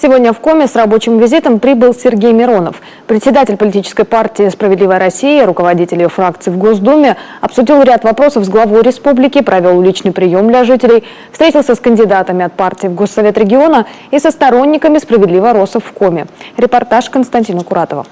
Сегодня в Коми с рабочим визитом прибыл Сергей Миронов. Председатель политической партии «Справедливая Россия», руководитель ее фракции в Госдуме, обсудил ряд вопросов с главой республики, провел личный прием для жителей, встретился с кандидатами от партии в Госсовет региона и со сторонниками «Справедливой Россы» в Коми. Репортаж Константина Куратова.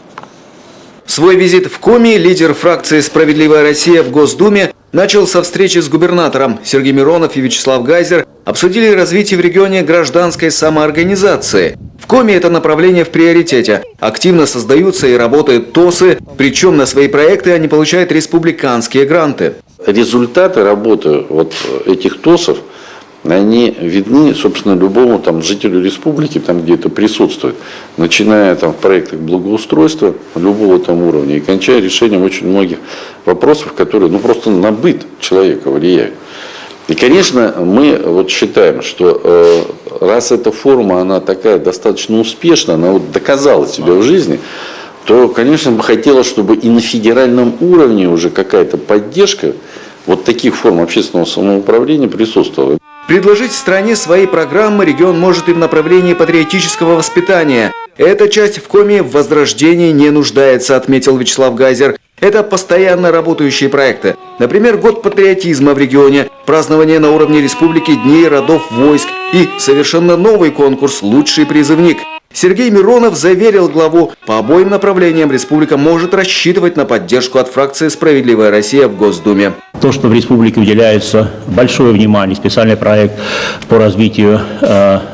Свой визит в Коми лидер фракции «Справедливая Россия» в Госдуме начал со встречи с губернатором. Сергей Миронов и Вячеслав Гайзер обсудили развитие в регионе гражданской самоорганизации. В Коми это направление в приоритете. Активно создаются и работают ТОСы, причем на свои проекты они получают республиканские гранты. Результаты работы этих ТОСов, они видны, собственно, любому жителю республики, где это присутствует, начиная в проектах благоустройства любого уровня и кончая решением очень многих вопросов, которые просто на быт человека влияют. И, конечно, мы считаем, что раз эта форма, она такая достаточно успешная, она доказала себя в жизни, то, конечно, бы хотелось, чтобы и на федеральном уровне уже какая-то поддержка таких форм общественного самоуправления присутствовала. Предложить стране свои программы регион может и в направлении патриотического воспитания. Эта часть в Коми в возрождении не нуждается, отметил Вячеслав Гайзер. Это постоянно работающие проекты. Например, год патриотизма в регионе, празднование на уровне республики Дней родов войск и совершенно новый конкурс «Лучший призывник». Сергей Миронов заверил главу, по обоим направлениям республика может рассчитывать на поддержку от фракции «Справедливая Россия» в Госдуме. То, что в республике уделяется большое внимание, специальный проект по развитию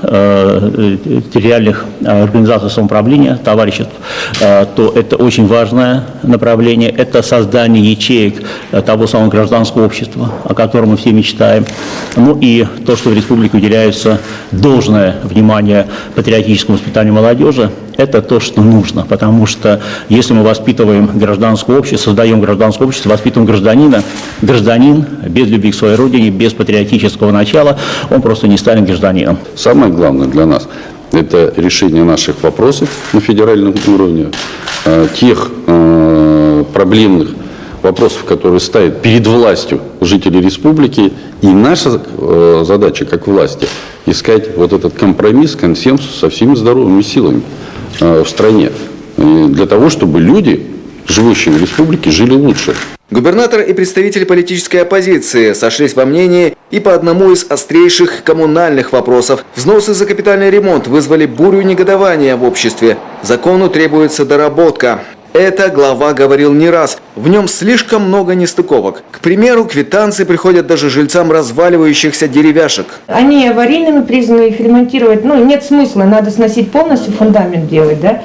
территориальных организаций самоуправления, товариществ, то это очень важное направление. Это создание ячеек того самого гражданского общества, о котором мы все мечтаем. Ну и то, что в республике уделяется должное внимание патриотическому воспитанию молодежи, это то, что нужно, потому что если мы воспитываем гражданское общество, создаем гражданское общество, воспитываем гражданина, гражданин без любви к своей родине, без патриотического начала, он просто не станет гражданином. Самое главное для нас – это решение наших вопросов на федеральном уровне, тех проблемных вопросов, которые ставят перед властью жители республики. И наша задача как власти – искать этот компромисс, консенсус со всеми здоровыми силами в стране, для того, чтобы люди, живущие в республике, жили лучше. Губернатор и представители политической оппозиции сошлись во мнении и по одному из острейших коммунальных вопросов. Взносы за капитальный ремонт вызвали бурю негодования в обществе. Закону требуется доработка. Это глава говорил не раз. В нем слишком много нестыковок. К примеру, квитанции приходят даже жильцам разваливающихся деревяшек. Они аварийными признаны, их ремонтировать, нет смысла, надо сносить полностью, фундамент делать, да.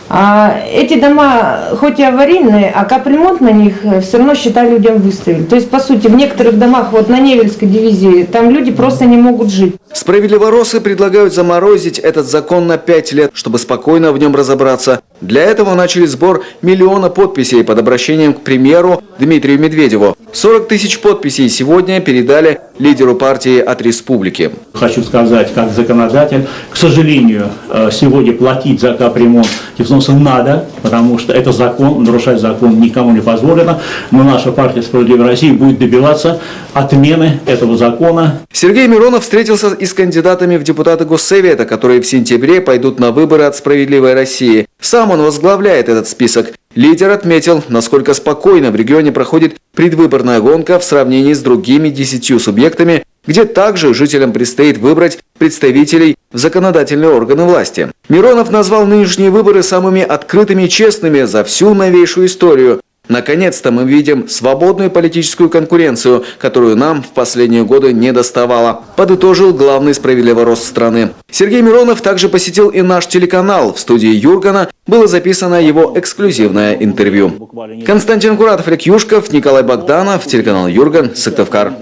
А эти дома, хоть и аварийные, а капремонт на них все равно, считай, людям выставили. То есть, по сути, в некоторых домах, на Невельской дивизии, там люди просто не могут жить. Справедливоросы предлагают заморозить этот закон на 5 лет, чтобы спокойно в нем разобраться. Для этого начали сбор 1 миллиона подписей под обращением к премьеру Дмитрию Медведеву. 40 тысяч подписей сегодня передали лидеру партии от республики. Хочу сказать, как законодатель, к сожалению, сегодня платить за капремонт взносы надо, потому что это закон, нарушать закон никому не позволено. Но наша партия «Справедливая Россия» будет добиваться отмены этого закона. Сергей Миронов встретился и с кандидатами в депутаты Госсовета, которые в сентябре пойдут на выборы от «Справедливой России». Сам он возглавляет этот список. Лидер отметил, насколько спокойно в регионе проходит предвыборная гонка в сравнении с другими 10 субъектами, где также жителям предстоит выбрать представителей в законодательные органы власти. Миронов назвал нынешние выборы самыми открытыми и честными за всю новейшую историю. Наконец-то мы видим свободную политическую конкуренцию, которую нам в последние годы не доставало, подытожил главный «Справедливый Рост» страны. Сергей Миронов также посетил и наш телеканал. В студии Юргана было записано его эксклюзивное интервью. Константин Куратов, Олег Юшков, Николай Богданов, телеканал Юрган, Сыктывкар.